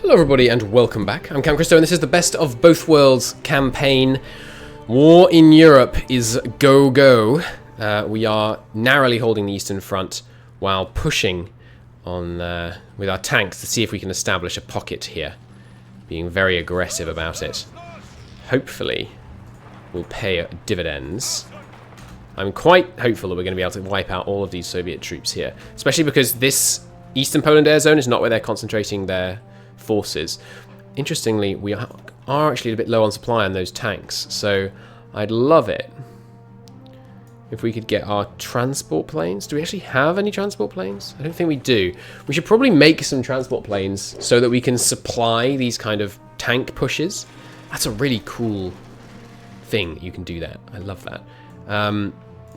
Hello everybody and welcome back. I'm Cam Christo and this is the Best of Both Worlds campaign. War in Europe is go-go. We are narrowly holding the Eastern Front while pushing on with our tanks to see if we can establish a pocket here. Being very aggressive about it. Hopefully we'll pay dividends. I'm quite hopeful that we're going to be able to wipe out all of these Soviet troops here. Especially because this Eastern Poland air zone is not where they're concentrating their forces. Interestingly, we are actually a bit low on supply on those tanks, so I'd love it if we could get our transport planes. Do we actually have any transport planes? I don't think we do. We should probably make some transport planes so that we can supply these kind of tank pushes. That's a really cool thing. You can do that. I love that.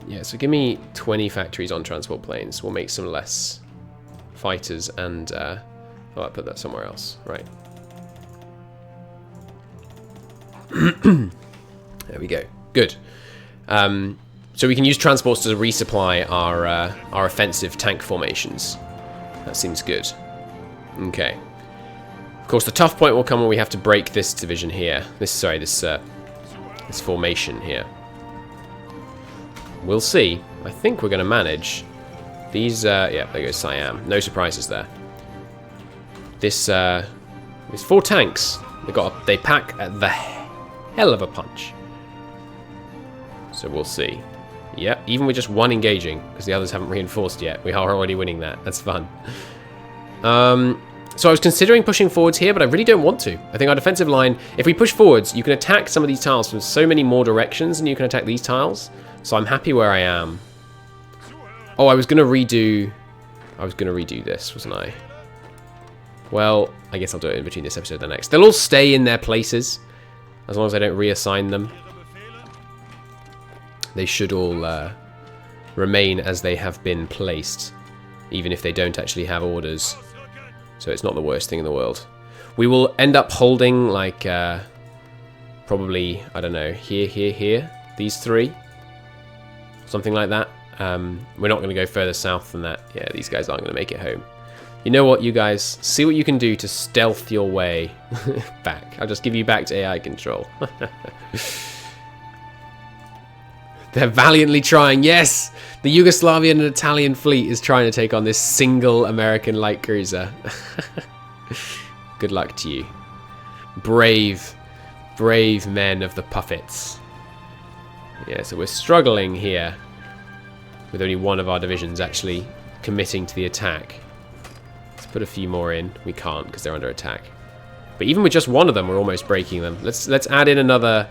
Yeah, so give me 20 factories on transport planes. We'll make some less fighters and oh, I put that somewhere else. Right. There we go. Good. So we can use transports to resupply our offensive tank formations. That seems good. Okay. Of course, the tough point will come when we have to break this division here. This formation here. We'll see. I think we're going to manage. These, yeah, there goes Siam. No surprises there. This, these 4 tanks. They pack the hell of a punch. So we'll see. Yep, even with just one engaging, because the others haven't reinforced yet, we are already winning that. That's fun. So I was considering pushing forwards here, but I really don't want to. I think our defensive line, if we push forwards, you can attack some of these tiles from so many more directions than you can attack these tiles. So I'm happy where I am. Oh, I was going to redo this, wasn't I? Well, I guess I'll do it in between this episode and the next. They'll all stay in their places, as long as I don't reassign them. They should all remain as they have been placed, even if they don't actually have orders. So it's not the worst thing in the world. We will end up holding, like, probably, I don't know, here, these 3. Something like that. We're not going to go further south than that. Yeah, these guys aren't going to make it home. You know what, you guys? See what you can do to stealth your way back. I'll just give you back to AI control. They're valiantly trying. Yes! The Yugoslavian and Italian fleet is trying to take on this single American light cruiser. Good luck to you. Brave, brave men of the puppets. Yeah, so we're struggling here with only one of our divisions actually committing to the attack. Let's put a few more in. We can't because they're under attack. But even with just one of them, we're almost breaking them. Let's add in another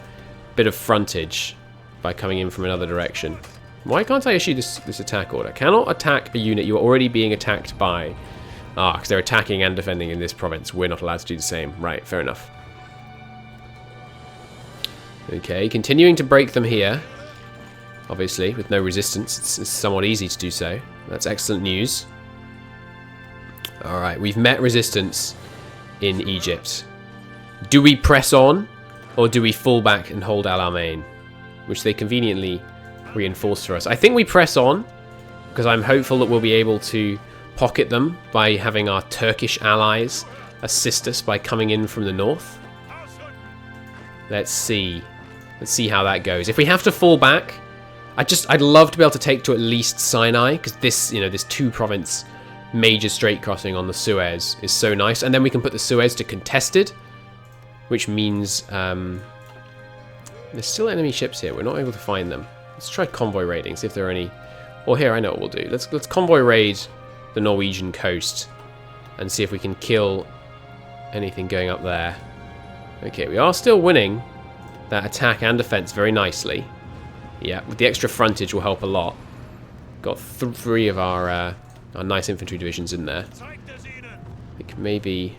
bit of frontage by coming in from another direction. Why can't I issue this attack order? Cannot attack a unit you are already being attacked by. Ah, because they're attacking and defending in this province. We're not allowed to do the same. Right, fair enough. Okay, continuing to break them here. Obviously, with no resistance, it's somewhat easy to do so. That's excellent news. Alright, we've met resistance in Egypt. Do we press on, or do we fall back and hold Al Alamein? Which they conveniently reinforced for us. I think we press on, because I'm hopeful that we'll be able to pocket them by having our Turkish allies assist us by coming in from the north. Let's see. Let's see how that goes. If we have to fall back, I'd love to be able to take to at least Sinai, because this, you know, this 2-province major strait crossing on the Suez is so nice. And then we can put the Suez to contested, which means there's still enemy ships here. We're not able to find them. Let's try convoy raiding, see if there are any. Or here, I know what we'll do. Let's convoy raid the Norwegian coast and see if we can kill anything going up there. Okay, we are still winning that attack and defense very nicely. Yeah, with the extra frontage will help a lot. Got 3 of our nice infantry divisions in there. I think maybe...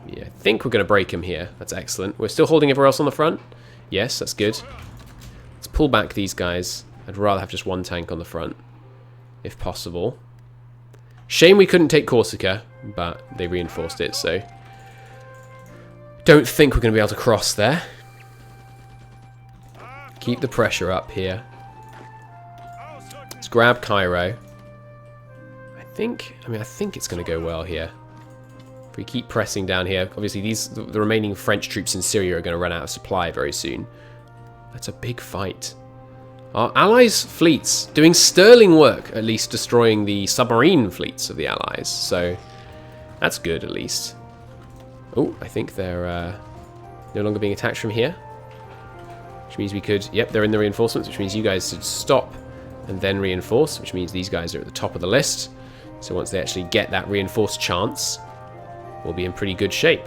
Yeah, I think we're going to break him here. That's excellent. We're still holding everywhere else on the front. Yes, that's good. Let's pull back these guys. I'd rather have just one tank on the front, if possible. Shame we couldn't take Corsica, but they reinforced it, so... Don't think we're going to be able to cross there. Keep the pressure up here. Let's grab Cairo. I think it's going to go well here. If we keep pressing down here, obviously the remaining French troops in Syria are going to run out of supply very soon. That's a big fight. Our allies' fleets doing sterling work, at least destroying the submarine fleets of the allies. So that's good, at least. Oh, I think they're no longer being attacked from here. Which means we could... Yep, they're in the reinforcements, which means you guys should stop and then reinforce, which means these guys are at the top of the list. So once they actually get that reinforced chance, we'll be in pretty good shape.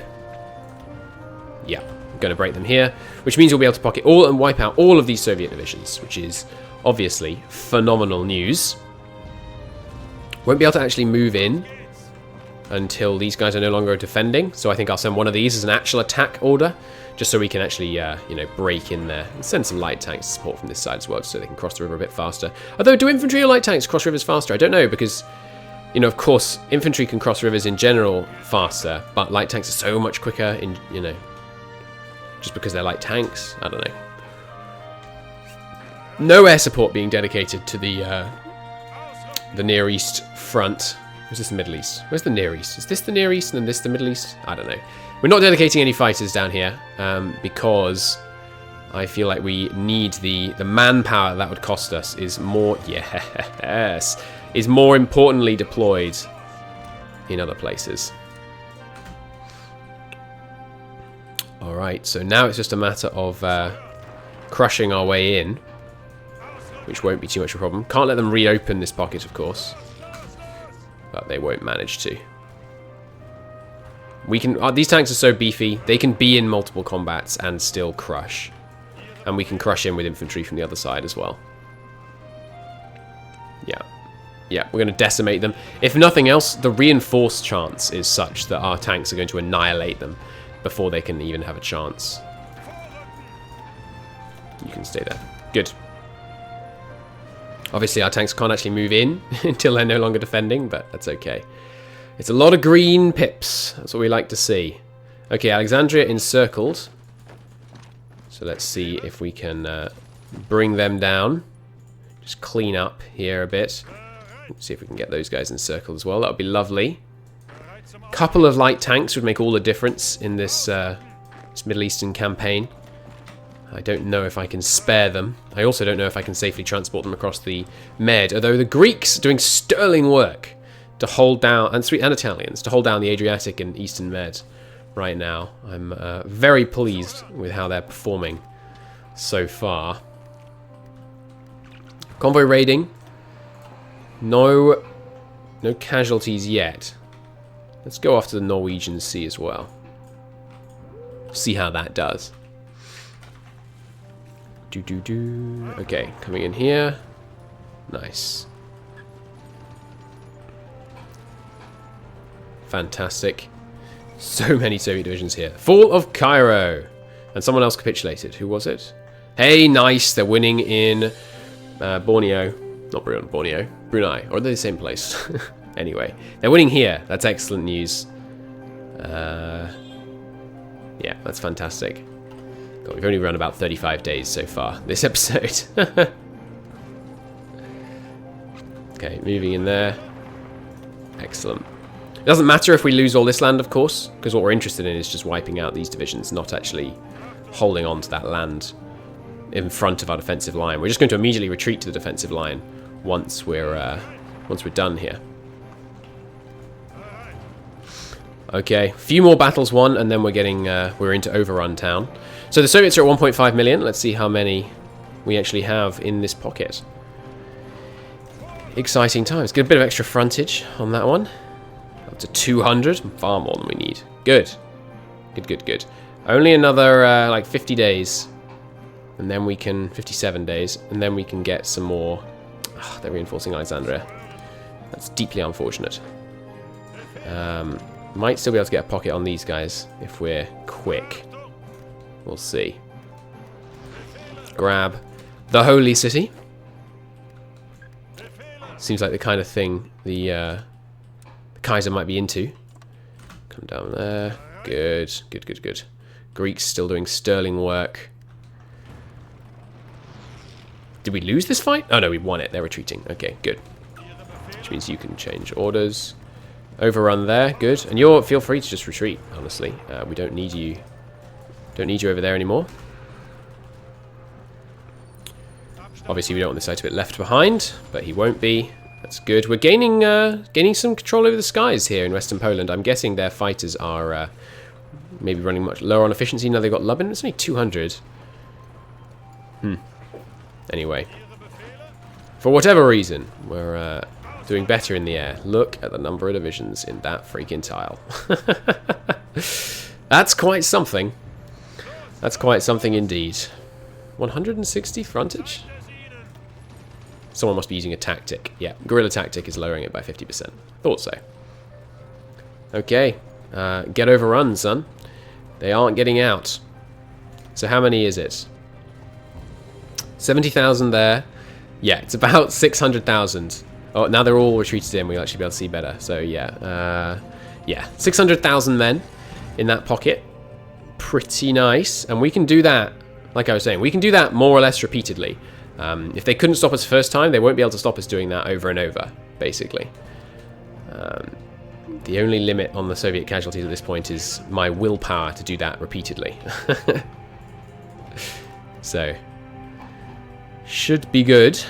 Yeah, I'm going to break them here, which means we'll be able to pocket all and wipe out all of these Soviet divisions, which is obviously phenomenal news. Won't be able to actually move in until these guys are no longer defending, so I think I'll send one of these as an actual attack order, just so we can actually, you know, break in there. And send some light tanks support from this side as well, so they can cross the river a bit faster. Although, do infantry or light tanks cross rivers faster? I don't know, because... You know, of course, infantry can cross rivers in general faster, but light tanks are so much quicker in, you know, just because they're light tanks. I don't know. No air support being dedicated to the Near East front. Where's this the Middle East? Where's the Near East? Is this the Near East and then this the Middle East? I don't know. We're not dedicating any fighters down here because I feel like we need the manpower that would cost us is more... Yes... is more importantly deployed in other places. Alright, so now it's just a matter of crushing our way in, which won't be too much of a problem. Can't let them reopen this pocket, of course, but they won't manage to. We can. These tanks are so beefy, they can be in multiple combats and still crush. And we can crush in with infantry from the other side as well. Yeah. Yeah, we're going to decimate them. If nothing else, the reinforced chance is such that our tanks are going to annihilate them before they can even have a chance. You can stay there. Good. Obviously, our tanks can't actually move in until they're no longer defending, but that's okay. It's a lot of green pips. That's what we like to see. Okay, Alexandria encircled. So let's see if we can bring them down. Just clean up here a bit. Let's see if we can get those guys encircled as well. That would be lovely. Couple of light tanks would make all the difference in this, this Middle Eastern campaign. I don't know if I can spare them. I also don't know if I can safely transport them across the Med. Although the Greeks are doing sterling work to hold down, and Italians, to hold down the Adriatic and Eastern Med right now. I'm very pleased with how they're performing so far. Convoy raiding. No casualties yet. Let's go off to the Norwegian Sea as well. See how that does. Okay, coming in here. Nice. Fantastic. So many Soviet divisions here. Fall of Cairo. And someone else capitulated. Who was it? Hey, nice. They're winning in Borneo. Not Borneo. Brunei. Or are they the same place? Anyway, they're winning here. That's excellent news. Yeah, that's fantastic. God, we've only run about 35 days so far this episode. Okay, moving in there. Excellent. It doesn't matter if we lose all this land, of course, because what we're interested in is just wiping out these divisions, not actually holding on to that land in front of our defensive line. We're just going to immediately retreat to the defensive line once we're done here. Okay, a few more battles won, and then we're into Overrun Town. So the Soviets are at 1.5 million. Let's see how many we actually have in this pocket. Exciting times. Get a bit of extra frontage on that one. Up to 200. Far more than we need. Good. Good. Only another, like 50 days. And then we can... 57 days. And then we can get some more... Oh, they're reinforcing Alexandria. That's deeply unfortunate. Might still be able to get a pocket on these guys if we're quick. We'll see. Grab the Holy City. Seems like the kind of thing the Kaiser might be into. Come down there. Good. Greeks still doing sterling work. Did we lose this fight? Oh no, we won it. They're retreating. Okay, good. Which means you can change orders. Overrun there, good. And you're feel free to just retreat, honestly. We don't need you. Don't need you over there anymore. Obviously, we don't want this guy to get left behind, but he won't be. That's good. We're gaining gaining some control over the skies here in Western Poland. I'm guessing their fighters are maybe running much lower on efficiency. Now they've got Lubin. It's only 200. Anyway, for whatever reason, we're doing better in the air. Look at the number of divisions in that freaking tile. That's quite something. That's quite something indeed. 160 frontage? Someone must be using a tactic. Yeah, guerrilla tactic is lowering it by 50%. Thought so. Okay, get overrun, son. They aren't getting out. So how many is it? 70,000 there. Yeah, it's about 600,000. Oh, now they're all retreated in. We'll actually be able to see better. So yeah, yeah, 600,000 men in that pocket. Pretty nice. And we can do that, like I was saying, we can do that more or less repeatedly. If they couldn't stop us first time, they won't be able to stop us doing that over and over, basically. The only limit on the Soviet casualties at this point is my willpower to do that repeatedly. So, should be good.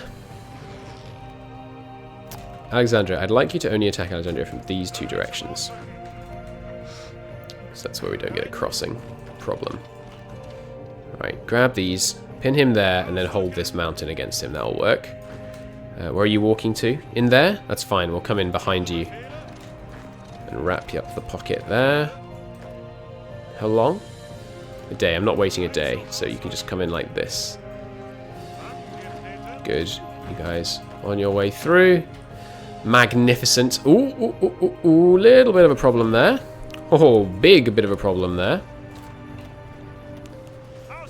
Alexandria, I'd like you to only attack Alexandria from these two directions. So that's where we don't get a crossing problem. Alright, grab these, pin him there, and then hold this mountain against him. That'll work. Where are you walking to? In there? That's fine. We'll come in behind you and wrap you up the pocket there. How long? A day. I'm not waiting a day, so you can just come in like this. Good. You guys on your way through. Magnificent. Ooh, ooh, ooh, ooh, ooh. Little bit of a problem there. Oh, big bit of a problem there.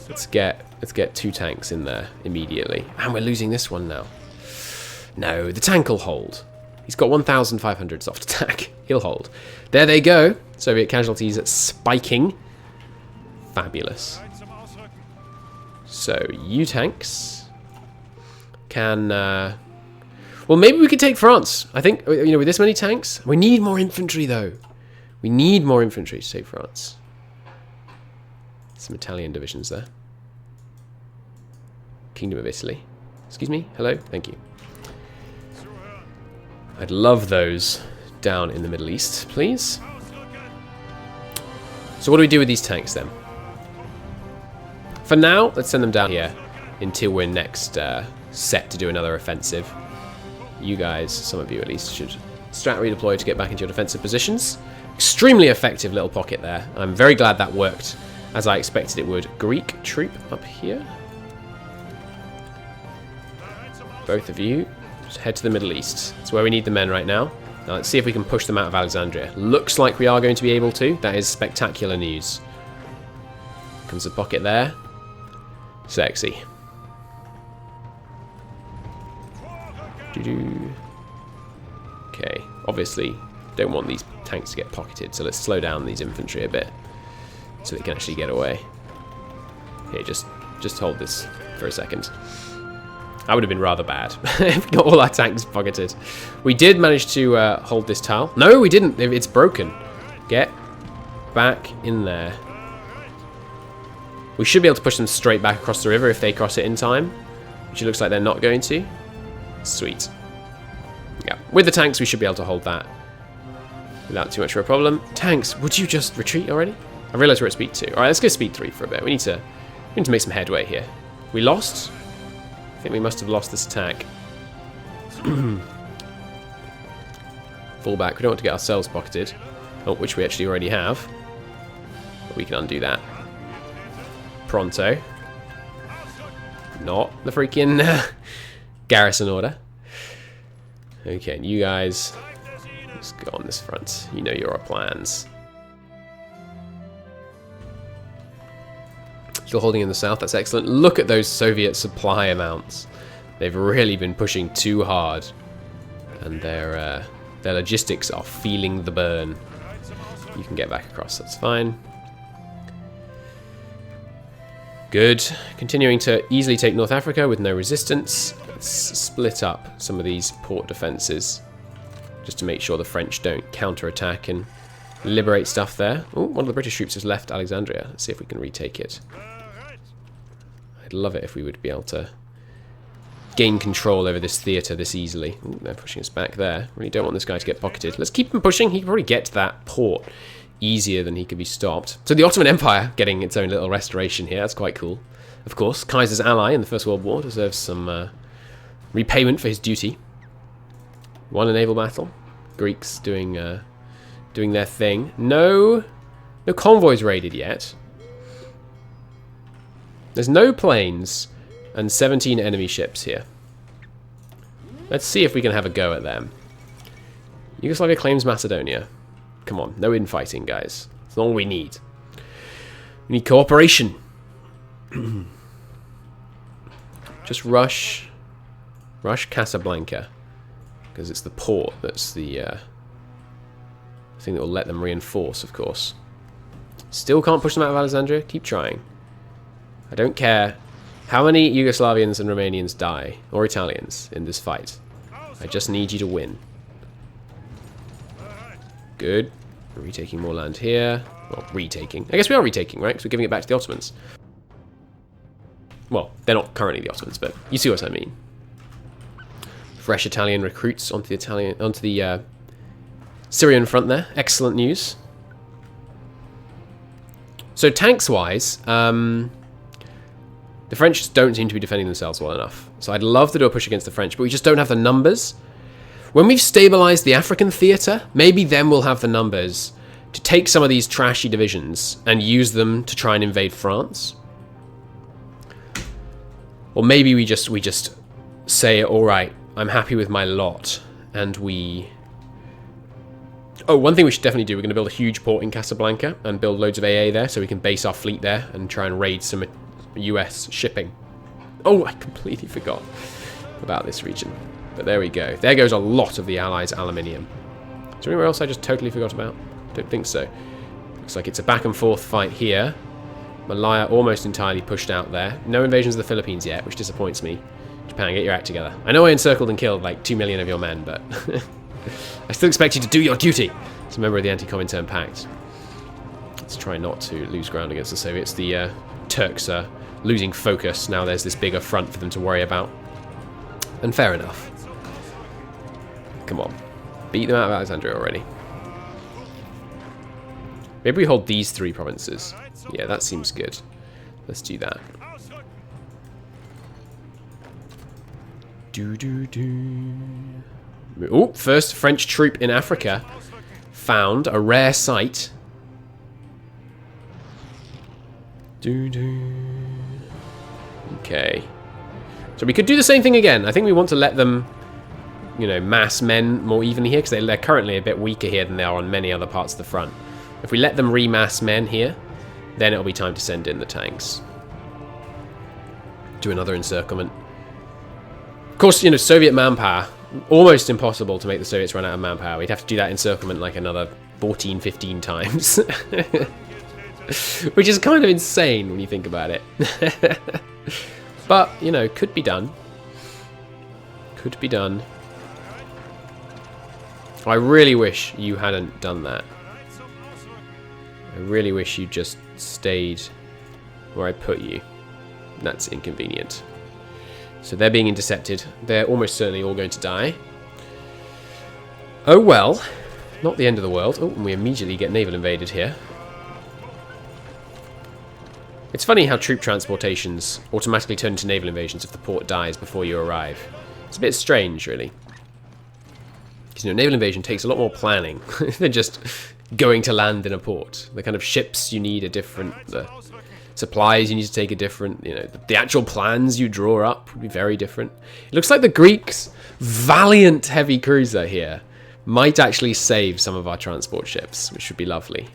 Let's get 2 tanks in there immediately. And we're losing this one now. No, the tank will hold. He's got 1,500 soft attack. He'll hold. There they go. Soviet casualties spiking. Fabulous. So, you tanks can... well, maybe we could take France. I think, you know, with this many tanks, we need more infantry, though. We need more infantry to take France. Some Italian divisions there. Kingdom of Italy. Excuse me? Hello? Thank you. I'd love those down in the Middle East, please. So what do we do with these tanks, then? For now, let's send them down here until we're next set to do another offensive. You guys, some of you at least, should strat redeploy to get back into your defensive positions. Extremely effective little pocket there. I'm very glad that worked as I expected it would. Greek troop up here. Both of you, just head to the Middle East. That's where we need the men right now. Now let's see if we can push them out of Alexandria. Looks like we are going to be able to. That is spectacular news. Comes the pocket there. Sexy. Okay, obviously don't want these tanks to get pocketed, so let's slow down these infantry a bit so they can actually get away. Here, just hold this for a second. That would have been rather bad if we got all our tanks pocketed. We did manage to hold this tile. No, we didn't. It's broken. Get back in there. We should be able to push them straight back across the river if they cross it in time, which it looks like they're not going to. Sweet. Yeah, with the tanks we should be able to hold that without too much of a problem. Tanks, would you just retreat already? I realise we're at speed 2. Alright, let's go speed 3 for a bit. We need to make some headway here. We lost? I think we must have lost this attack. Fall back. We don't want to get ourselves pocketed. Oh, which we actually already have. But we can undo that. Pronto. Not the freaking garrison order. Okay, and you guys, let's go on this front. You know your plans. Still holding in the south, that's excellent. Look at those Soviet supply amounts. They've really been pushing too hard. And their logistics are feeling the burn. You can get back across, that's fine. Good. Continuing to easily take North Africa with no resistance. Let's split up some of these port defences. just to make sure the French don't counterattack and liberate stuff there. Oh, one of the British troops has left Alexandria. Let's see if we can retake it. I'd love it if we would be able to gain control over this theatre this easily. Ooh, they're pushing us back there. Really don't want this guy to get pocketed. Let's keep him pushing. He can probably get to that port easier than he could be stopped. So the Ottoman Empire getting its own little restoration here. That's quite cool. Of course, Kaiser's ally in the First World War deserves some repayment for his duty. Won a naval battle. Greeks doing their thing. No convoys raided yet. There's no planes and 17 enemy ships here. Let's see if we can have a go at them. Yugoslavia claims Macedonia. Come on, no infighting, guys. That's all we need. We need cooperation. Just rush Casablanca, because it's the port that's the thing that will let them reinforce, of course. Still can't push them out of Alexandria. Keep trying. I don't care how many Yugoslavians and Romanians die, or Italians, in this fight. I just need you to win. Good. We're retaking more land here. Well, retaking. I guess we are retaking, right? Because we're giving it back to the Ottomans. Well, they're not currently the Ottomans, but you see what I mean. Fresh Italian recruits onto the Syrian front there. Excellent news. So tanks-wise, the French just don't seem to be defending themselves well enough. So I'd love to do a push against the French, but we just don't have the numbers. When we've stabilized the African theatre, maybe then we'll have the numbers to take some of these trashy divisions and use them to try and invade France. Or maybe we just say, all right, I'm happy with my lot, and we... Oh, one thing we should definitely do, we're going to build a huge port in Casablanca and build loads of AA there so we can base our fleet there and try and raid some US shipping. Oh, I completely forgot about this region. But there we go. There goes a lot of the Allies' aluminium. Is there anywhere else I just totally forgot about? Don't think so. Looks like it's a back and forth fight here. Malaya almost entirely pushed out there. No invasions of the Philippines yet, which disappoints me. Japan, get your act together. I know I encircled and killed like 2 million of your men, but I still expect you to do your duty as a member of the Anti-Comintern Pact. Let's try not to lose ground against the Soviets. The Turks are losing focus. Now there's this bigger front for them to worry about. And fair enough. Come on. Beat them out of Alexandria already. Maybe we hold these 3 provinces. Yeah, that seems good. Let's do that. Oh, first French troop in Africa found a rare sight. Okay. So we could do the same thing again. I think we want to let them, you know, mass men more evenly here, because they're currently a bit weaker here than they are on many other parts of the front. If we let them remass men here, then it'll be time to send in the tanks. Do another encirclement. Of course, you know, Soviet manpower, almost impossible to make the Soviets run out of manpower. We'd have to do that encirclement like another 14, 15 times. Which is kind of insane when you think about it. But, you know, could be done. Could be done. I really wish you hadn't done that. I really wish you just stayed where I put you. That's inconvenient. So they're being intercepted. They're almost certainly all going to die. Oh well. Not the end of the world. Oh, and we immediately get naval invaded here. It's funny how troop transportations automatically turn into naval invasions if the port dies before you arrive. It's a bit strange, really. Because, you know, naval invasion takes a lot more planning than just going to land in a port. The kind of ships you need are different. The supplies you need to take are different. You know, the actual plans you draw up would be very different. It looks like the Greeks' valiant heavy cruiser here might actually save some of our transport ships, which would be lovely.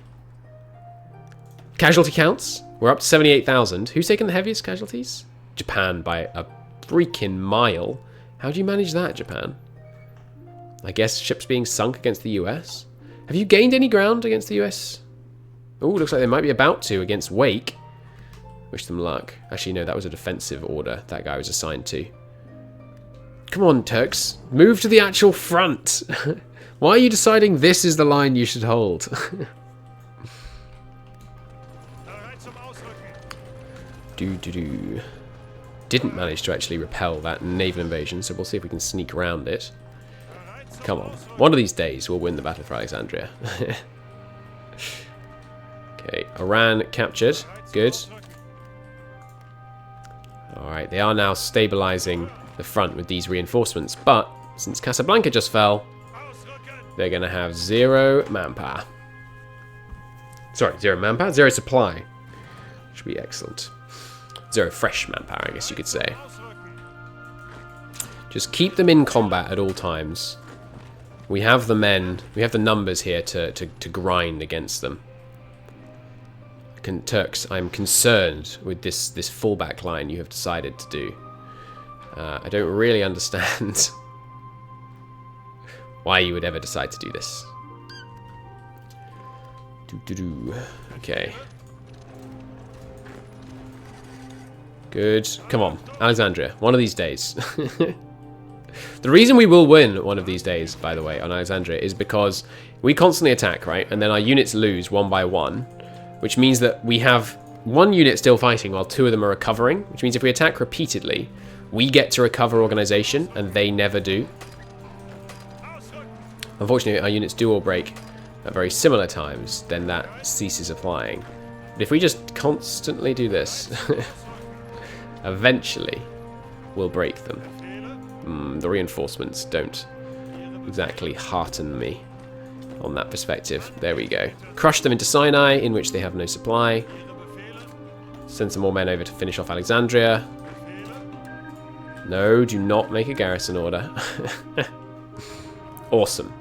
Casualty counts. We're up to 78,000. Who's taken the heaviest casualties? Japan by a freaking mile. How do you manage that, Japan? I guess ships being sunk against the US. Have you gained any ground against the US? Oh, looks like they might be about to against Wake. Wish them luck. Actually, no, that was a defensive order that guy was assigned to. Come on, Turks. Move to the actual front. Why are you deciding this is the line you should hold? Didn't manage to actually repel that naval invasion, so we'll see if we can sneak around it. Come on. One of these days we'll win the battle for Alexandria. Okay, Iran captured. Good. Alright, they are now stabilizing the front with these reinforcements, but since Casablanca just fell, they're going to have 0 manpower. Sorry, 0 manpower? 0 supply. Which would be excellent. 0 fresh manpower, I guess you could say. Just keep them in combat at all times. We have the men, we have the numbers here to grind against them. Turks, I'm concerned with this fallback line you have decided to do. I don't really understand why you would ever decide to do this. Okay. Good. Come on, Alexandria. One of these days. The reason we will win one of these days, by the way, on Alexandria is because we constantly attack, right? And then our units lose one by one, which means that we have one unit still fighting while 2 of them are recovering, which means if we attack repeatedly, we get to recover organization and they never do. Unfortunately, our units do all break at very similar times, then that ceases applying. But if we just constantly do this, eventually we'll break them. The reinforcements don't exactly hearten me on that perspective. There we go. Crush them into Sinai, in which they have no supply. Send some more men over to finish off Alexandria. No, do not make a garrison order. Awesome.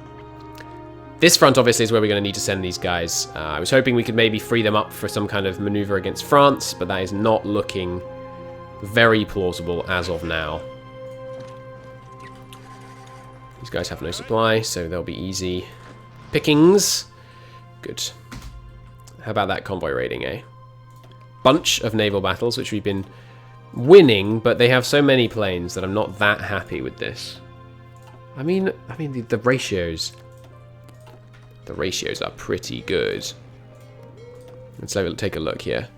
This front, obviously, is where we're going to need to send these guys. I was hoping we could maybe free them up for some kind of maneuver against France, but that is not looking very plausible as of now. These guys have no supply, so they'll be easy pickings. Good. How about that convoy raiding, eh? Bunch of naval battles, which we've been winning, but they have so many planes that I'm not that happy with this. I mean the ratios. The ratios are pretty good. Let's take a look here.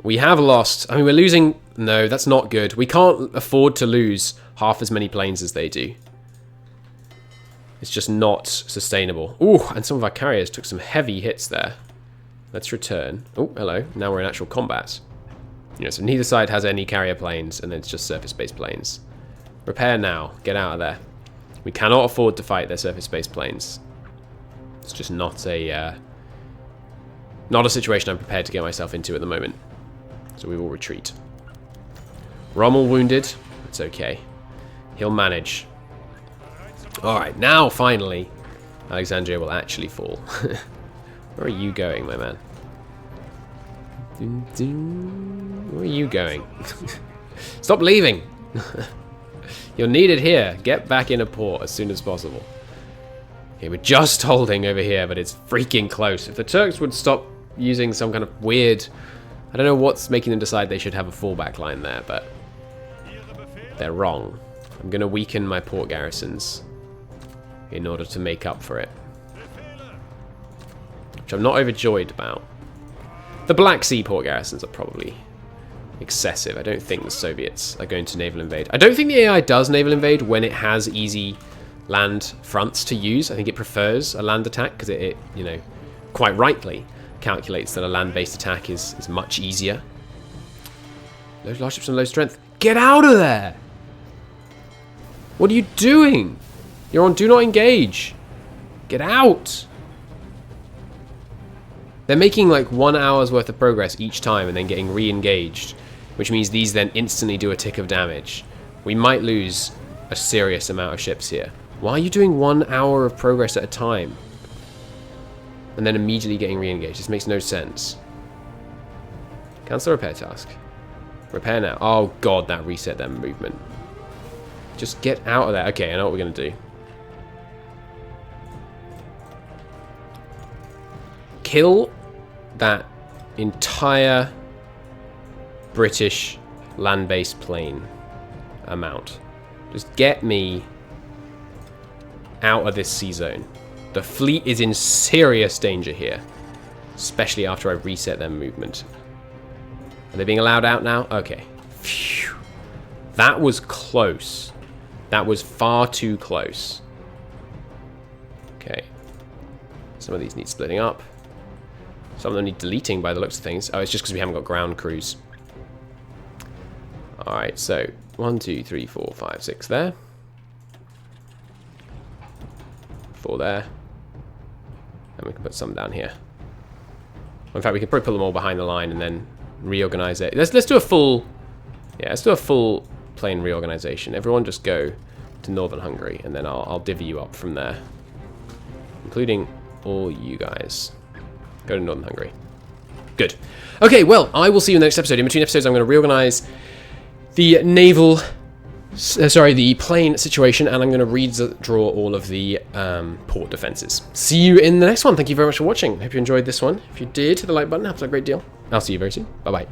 We have lost. I mean, we're losing. No, that's not good. We can't afford to lose half as many planes as they do. It's just not sustainable. Ooh, and some of our carriers took some heavy hits there. Let's return. Oh, hello. Now we're in actual combat. You know, so neither side has any carrier planes, and then it's just surface-based planes. Repair now. Get out of there. We cannot afford to fight their surface-based planes. It's just not a situation I'm prepared to get myself into at the moment. So we will retreat. Rommel wounded. It's okay. He'll manage. Alright, now finally Alexandria will actually fall. Where are you going, my man? Where are you going? Stop leaving! You're needed here. Get back in a port as soon as possible. Okay, we're just holding over here, but it's freaking close. If the Turks would stop using some kind of weird... I don't know what's making them decide they should have a fallback line there, but they're wrong. I'm going to weaken my port garrisons in order to make up for it. Which I'm not overjoyed about. The Black Sea port garrisons are probably excessive. I don't think the Soviets are going to naval invade. I don't think the AI does naval invade when it has easy land fronts to use. I think it prefers a land attack because it, you know, quite rightly calculates that a land-based attack is much easier. Those large ships on low strength. Get out of there! What are you doing? You're on do not engage. Get out! They're making like 1 hour's worth of progress each time and then getting re-engaged, which means these then instantly do a tick of damage. We might lose a serious amount of ships here. Why are you doing 1 hour of progress at a time? And then immediately getting re-engaged. This makes no sense. Cancel repair task. Repair now. Oh god, that reset their movement. Just get out of there. Okay, I know what we're going to do. Kill that entire British land-based plane amount. Just get me out of this sea zone. The fleet is in serious danger here. Especially after I reset their movement. Are they being allowed out now? Okay. Phew. That was close. That was far too close. Okay. Some of these need splitting up. Some of them need deleting by the looks of things. Oh, it's just because we haven't got ground crews. Alright, so 1, 2, 3, 4, 5, 6 there. 4 there. And we can put some down here. In fact, we can probably put them all behind the line and then reorganize it. Let's do a full... Yeah, let's do a full plane reorganization. Everyone just go to Northern Hungary, and then I'll divvy you up from there. Including all you guys. Go to Northern Hungary. Good. Okay, well, I will see you in the next episode. In between episodes, I'm going to reorganize the naval... the plane situation, and I'm going to redraw all of the port defenses. See you in the next one. Thank you very much for watching. Hope you enjoyed this one. If you did, hit the like button. Helps a great deal. I'll see you very soon. Bye-bye.